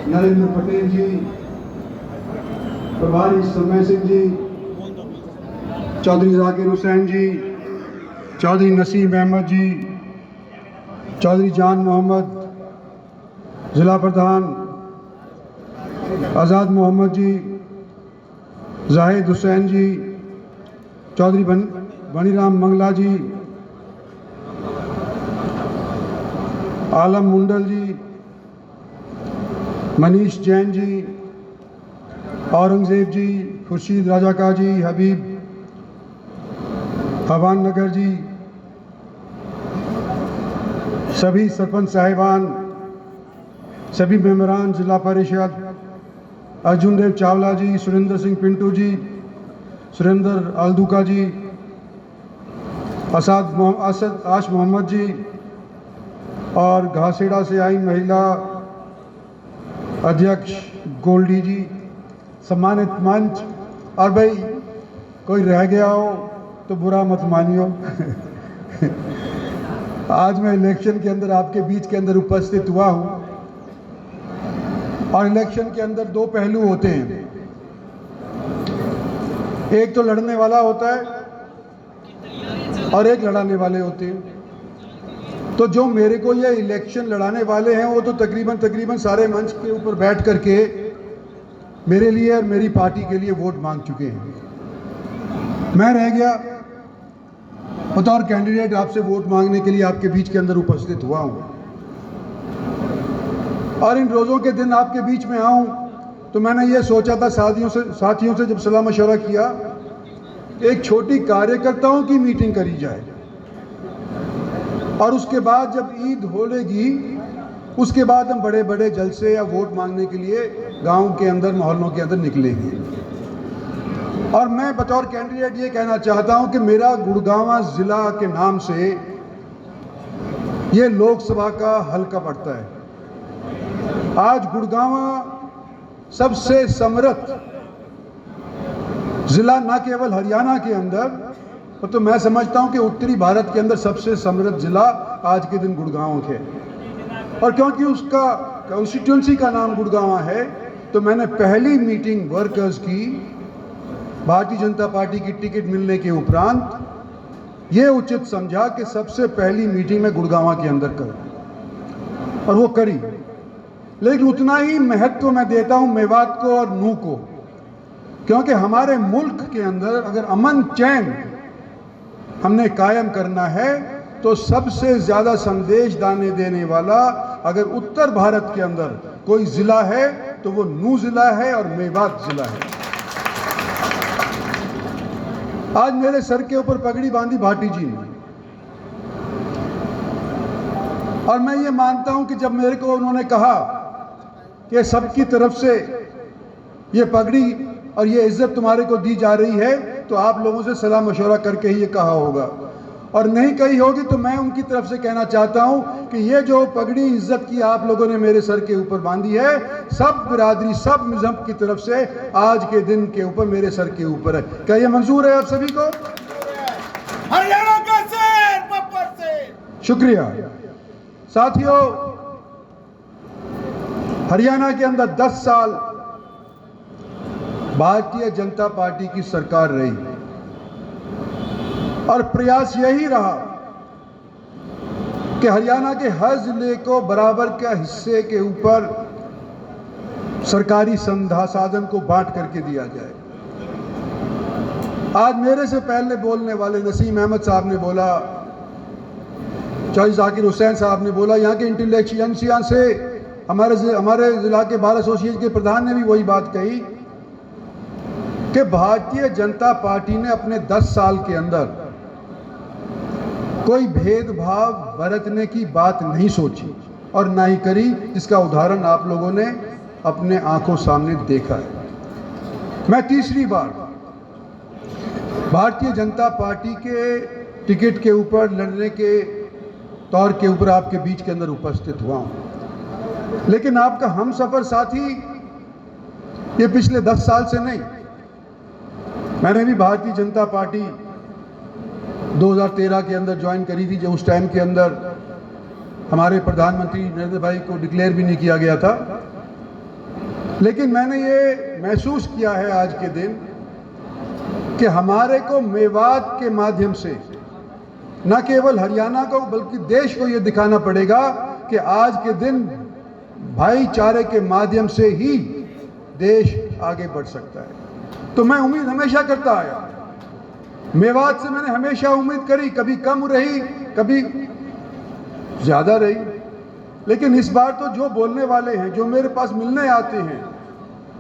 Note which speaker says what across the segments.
Speaker 1: नरेंद्र पटेल जी, प्रभारी समय सिंह जी, चौधरी जाकिर हुसैन जी, चौधरी नसीम अहमद जी, चौधरी जान मोहम्मद, जिला प्रधान आज़ाद मोहम्मद जी, जाहिद हुसैन जी, चौधरी बनीराम मंगला जी, आलम मुंडल जी, मनीष जैन जी, औरंगजेब जी, खुर्शीद राजा काजी, हबीब हवान नगर जी, सभी सरपंच साहिबान, सभी मेंबरान जिला परिषद, अर्जुन देव चावला जी, सुरेंद्र सिंह पिंटू जी, सुरेंद्र आलदूका जी, असद आश मोहम्मद जी और घासेड़ा से आई महिला अध्यक्ष गोल्डी जी, सम्मानित मंच, और भाई कोई रह गया हो तो बुरा मत मानियो। आज मैं इलेक्शन के अंदर आपके बीच के अंदर उपस्थित हुआ हूं, और इलेक्शन के अंदर दो पहलू होते हैं, एक तो लड़ने वाला होता है और एक लड़ाने वाले होते हैं। तो जो मेरे को ये इलेक्शन लड़ाने वाले हैं वो तो तकरीबन सारे मंच के ऊपर बैठ करके मेरे लिए और मेरी पार्टी के लिए वोट मांग चुके हैं। मैं रह गया बतौर कैंडिडेट आपसे वोट मांगने के लिए आपके बीच के अंदर उपस्थित हुआ हूं, और इन रोज़ों के दिन आपके बीच में आऊं तो मैंने ये सोचा था, साथियों से जब सलाह मशवरा किया, एक छोटी कार्यकर्ताओं की मीटिंग करी जाए, और उसके बाद जब ईद होलेगी उसके बाद हम बड़े बड़े जलसे या वोट मांगने के लिए गांव के अंदर, मोहल्लों के अंदर निकलेंगे। और मैं बतौर कैंडिडेट ये कहना चाहता हूं कि मेरा गुड़गांव जिला के नाम से ये लोकसभा का हल्का पड़ता है। आज गुड़गांव सबसे समृद्ध जिला न केवल हरियाणा के अंदर, तो मैं समझता हूं कि उत्तरी भारत के अंदर सबसे समृद्ध जिला आज के दिन गुड़गांव है। और क्योंकि उसका कॉन्स्टिट्यूंसी का नाम गुड़गांव है, तो मैंने पहली मीटिंग वर्कर्स की भारतीय जनता पार्टी की टिकट मिलने के उपरांत ये उचित समझा कि सबसे पहली मीटिंग मैं गुड़गांव के अंदर करूं, और वो करी। लेकिन उतना ही महत्व मैं देता हूं मेवात को और नूह को, क्योंकि हमारे मुल्क के अंदर अगर अमन चैन हमने कायम करना है तो सबसे ज्यादा संदेश देने वाला अगर उत्तर भारत के अंदर कोई जिला है तो वो नूह जिला है और मेवात जिला है। आज मेरे सर के ऊपर पगड़ी बांधी भाटी जी ने, और मैं ये मानता हूं कि जब मेरे को उन्होंने कहा कि सबकी तरफ से ये पगड़ी और ये इज्जत तुम्हारे को दी जा रही है, तो आप लोगों से सलाह मशवरा करके ही ये कहा होगा, और नहीं कही होगी तो मैं उनकी तरफ से कहना चाहता हूं कि ये जो पगड़ी इज्जत की आप लोगों ने मेरे सर के ऊपर बांधी है, सब बिरादरी, सब मजहब की तरफ से आज के दिन के ऊपर मेरे सर के ऊपर है। क्या ये मंजूर है आप सभी को?
Speaker 2: हरियाणा का शेर, बब्बर शेर।
Speaker 1: शुक्रिया साथियों। हरियाणा के अंदर 10 साल भारतीय जनता पार्टी की सरकार रही, और प्रयास यही रहा कि हरियाणा के हर जिले को बराबर के हिस्से के ऊपर सरकारी संसाधन को बांट करके दिया जाए। आज मेरे से पहले बोलने वाले नसीम अहमद साहब ने बोला, चौधरी जाकिर हुसैन साहब ने बोला, यहाँ के इंटेलेक्चुअलियंसिया से हमारे जिला के बार एसोसिएशन के प्रधान ने भी वही बात कही कि भारतीय जनता पार्टी ने अपने 10 साल के अंदर कोई भेदभाव बरतने की बात नहीं सोची और ना ही करी, जिसका उदाहरण आप लोगों ने अपने आंखों सामने देखा है। मैं तीसरी बार भारतीय जनता पार्टी के टिकट के ऊपर लड़ने के तौर के ऊपर आपके बीच के अंदर उपस्थित हुआ हूं, लेकिन आपका हमसफर साथी ये पिछले 10 साल से नहीं। मैंने भी भारतीय जनता पार्टी 2013 के अंदर ज्वाइन करी थी, जो उस टाइम के अंदर हमारे प्रधानमंत्री नरेंद्र भाई को डिक्लेयर भी नहीं किया गया था। लेकिन मैंने ये महसूस किया है आज के दिन कि हमारे को मेवात के माध्यम से न केवल हरियाणा को बल्कि देश को ये दिखाना पड़ेगा कि आज के दिन भाईचारे के माध्यम से ही देश आगे बढ़ सकता है। तो मैं उम्मीद हमेशा करता आया, मेवात से मैंने हमेशा उम्मीद करी, कभी कम रही कभी ज़्यादा रही, लेकिन इस बार तो जो बोलने वाले हैं, जो मेरे पास मिलने आते हैं,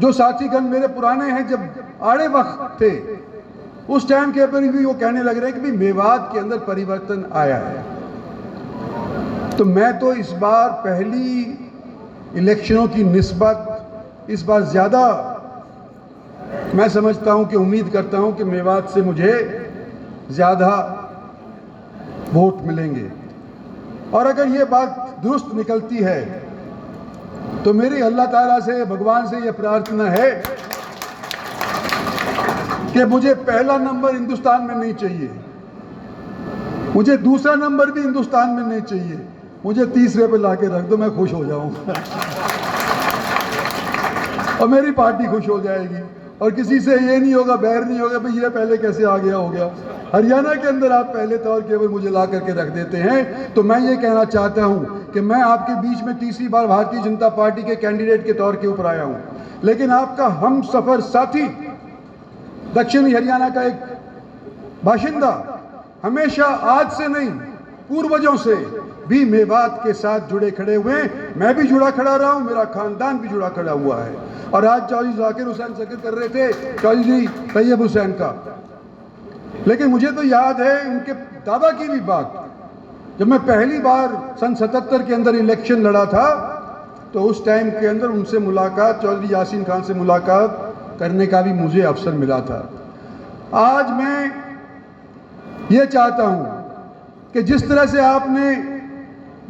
Speaker 1: जो साथीगण मेरे पुराने हैं, जब आड़े वक्त थे उस टाइम के ऊपर भी वो कहने लग रहे हैं कि भी मेवात के अंदर परिवर्तन आया है। तो मैं तो इस बार पहली इलेक्शनों की निस्बत इस बार ज़्यादा मैं समझता हूं कि उम्मीद करता हूं कि मेवात से मुझे ज़्यादा वोट मिलेंगे। और अगर ये बात दुरुस्त निकलती है तो मेरी अल्लाह ताला से, भगवान से ये प्रार्थना है कि मुझे पहला नंबर हिंदुस्तान में नहीं चाहिए, मुझे दूसरा नंबर भी हिंदुस्तान में नहीं चाहिए, मुझे तीसरे पे लाके रख दो, मैं खुश हो जाऊंगा और मेरी पार्टी खुश हो जाएगी और किसी से ये नहीं होगा, बैर नहीं होगा भाई ये पहले कैसे आ गया हो गया। हरियाणा के अंदर आप पहले तौर केवल मुझे ला करके रख देते हैं। तो मैं ये कहना चाहता हूं कि मैं आपके बीच में तीसरी बार भारतीय जनता पार्टी के कैंडिडेट के तौर के ऊपर आया हूं, लेकिन आपका हम सफर साथी, दक्षिणी हरियाणा का एक बाशिंदा, हमेशा आज से नहीं पूर्वजों से भी मेवात के साथ जुड़े खड़े हुए। मैं भी जुड़ा खड़ा रहा हूं, मेरा खानदान भी जुड़ा खड़ा हुआ है। और आज चौधरी जाकिर हुसैन जिक्र कर रहे थे चौधरी तैयब हुसैन का, लेकिन मुझे तो याद है उनके दादा की भी बात। जब मैं पहली बार सन 77 के अंदर इलेक्शन लड़ा था तो उस टाइम के अंदर उनसे मुलाकात, चौधरी यासीन खान से मुलाकात करने का भी मुझे अवसर मिला था। आज मैं ये चाहता हूं कि जिस तरह से आपने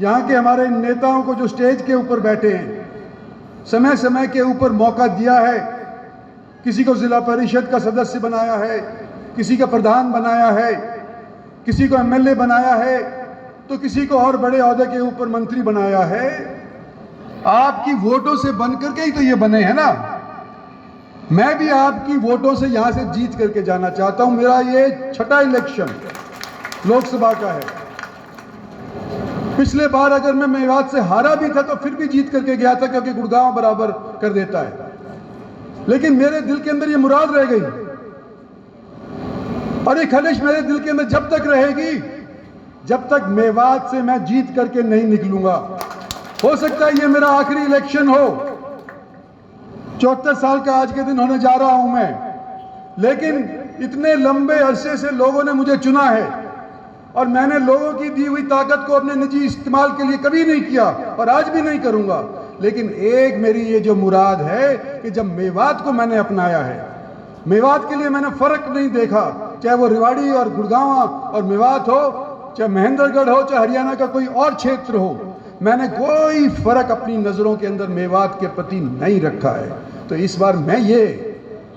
Speaker 1: यहाँ के हमारे नेताओं को जो स्टेज के ऊपर बैठे हैं समय समय के ऊपर मौका दिया है, किसी को जिला परिषद का सदस्य बनाया है, किसी का प्रधान बनाया है, किसी को एमएलए बनाया है, तो किसी को और बड़े ओहदे के ऊपर मंत्री बनाया है। आपकी वोटों से बन करके ही तो ये बने हैं ना। मैं भी आपकी वोटों से यहां से जीत करके जाना चाहता हूं। मेरा ये छठा इलेक्शन लोकसभा का है। पिछले बार अगर मैं मेवात से हारा भी था तो फिर भी जीत करके गया था, क्योंकि गुड़गांव बराबर कर देता है। लेकिन मेरे दिल के अंदर ये मुराद रह गई और ये खलिश मेरे दिल के अंदर जब तक रहेगी जब तक मेवात से मैं जीत करके नहीं निकलूंगा। हो सकता है ये मेरा आखिरी इलेक्शन हो, 74 साल का आज के दिन होने जा रहा हूं मैं, लेकिन इतने लंबे अरसे से लोगों ने मुझे चुना है और मैंने लोगों की दी हुई ताकत को अपने निजी इस्तेमाल के लिए कभी नहीं किया और आज भी नहीं करूंगा। लेकिन एक मेरी ये जो मुराद है कि जब मेवात को मैंने अपनाया है, मेवात के लिए मैंने फर्क नहीं देखा, चाहे वो रेवाड़ी और गुड़गांव और मेवात हो, चाहे महेंद्रगढ़ हो, चाहे हरियाणा का कोई और क्षेत्र हो, मैंने कोई फर्क अपनी नजरों के अंदर मेवात के प्रति नहीं रखा है। तो इस बार मैं ये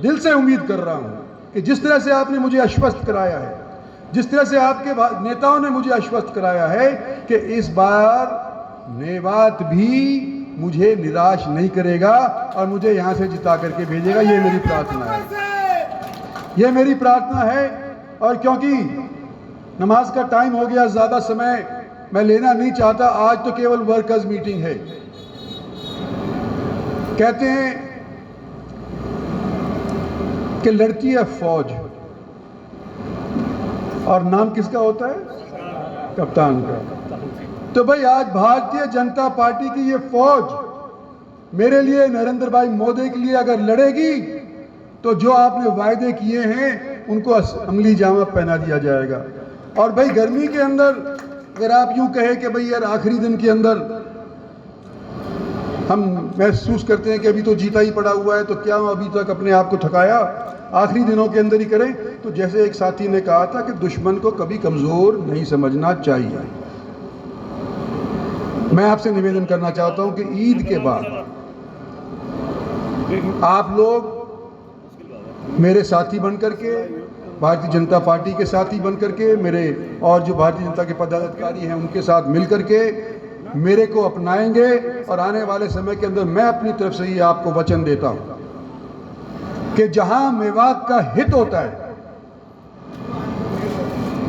Speaker 1: दिल से उम्मीद कर रहा हूं कि जिस तरह से आपने मुझे आश्वस्त कराया है, जिस तरह से आपके नेताओं ने मुझे आश्वस्त कराया है कि इस बार मेवात भी मुझे निराश नहीं करेगा और मुझे यहां से जिता करके भेजेगा, ये मेरी प्रार्थना है, ये मेरी प्रार्थना है। और क्योंकि नमाज का टाइम हो गया, ज्यादा समय मैं लेना नहीं चाहता। आज तो केवल वर्कर्स मीटिंग है। कहते हैं कि लड़ती है फौज और नाम किसका होता है? कप्तान का। तो भाई आज भारतीय जनता पार्टी की ये फौज मेरे लिए, नरेंद्र भाई मोदी के लिए अगर लड़ेगी तो जो आपने वायदे किए हैं उनको अमली जामा पहना दिया जाएगा। और भाई गर्मी के अंदर अगर आप यूं कहे कि भाई यार आखिरी दिन के अंदर हम महसूस करते हैं कि अभी तो जीता ही पड़ा हुआ है, तो क्या अभी तक अपने आप को थकाया, आखिरी दिनों के अंदर ही करें। तो जैसे एक साथी ने कहा था कि दुश्मन को कभी कमजोर नहीं समझना चाहिए। मैं आपसे निवेदन करना चाहता हूं कि ईद के बाद आप लोग मेरे साथी बन करके, भारतीय जनता पार्टी के साथी बन करके, मेरे और जो भारतीय जनता के पदाधिकारी हैं उनके साथ मिल करके मेरे को अपनाएंगे और आने वाले समय के अंदर मैं अपनी तरफ से ये आपको वचन देता हूं कि जहां मेवात का हित होता है,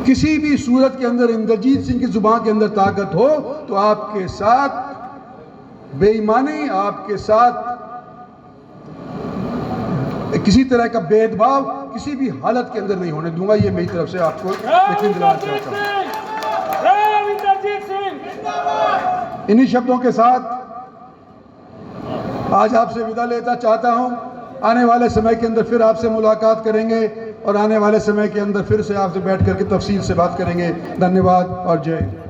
Speaker 1: किसी भी सूरत के अंदर इंद्रजीत सिंह की जुबान के अंदर ताकत हो तो आपके साथ बेईमानी, आपके साथ किसी तरह का भेदभाव किसी भी हालत के अंदर नहीं होने दूंगा। ये मेरी तरफ से आपको यकीन दिलाना चाहता हूं। इन्हीं शब्दों के साथ आज आपसे विदा लेता चाहता हूं। आने वाले समय के अंदर फिर आपसे मुलाकात करेंगे और आने वाले समय के अंदर फिर से आपसे बैठ करके तफसील से बात करेंगे। धन्यवाद और जय हिंद।